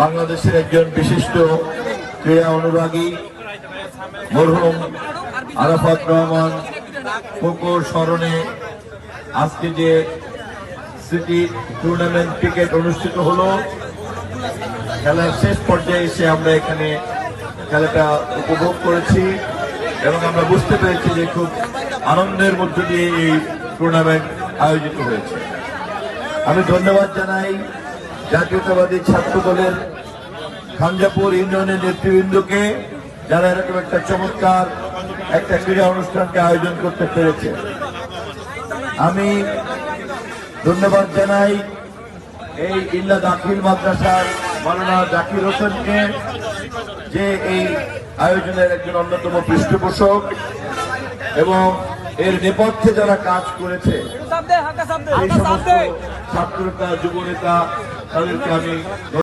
বাংলাদেশের একজন বিশিষ্ট ক্রীড়া অনুরাগী মরহুম আরাফাত রহমান কোকোর স্মরণে আজকে যে সিটি টুর্নামেন্ট ক্রিকেট অনুষ্ঠিত হলো, খেলার শেষ পর্যায়ে এসে আমরা এখানে খেলাটা উপভোগ করেছি এবং আমরা বুঝতে পেরেছি যে খুব আনন্দের মধ্য দিয়ে এই টুর্নামেন্ট আয়োজিত হয়েছে। আমি ধন্যবাদ জানাই জাতীয়তাবাদী ছাত্র দলের খানজাপুর ইউনিয়নের নেতৃবৃন্দকে, যারা এরকম একটা চমৎকার একটা ক্রীড়া অনুষ্ঠানকে আয়োজন করতে পেরেছে। আমি ধন্যবাদ জানাই এই ইল্লা দাখিল মাদ্রাসার মাওলানা জাকির হোসেনকে, যে এই আয়োজনের একজন অন্যতম পৃষ্ঠপোষক এবং এর নেপথ্যে যারা কাজ করেছে এই সমস্ত ছাত্রনেতা যুবনেতা তাদেরকে আমি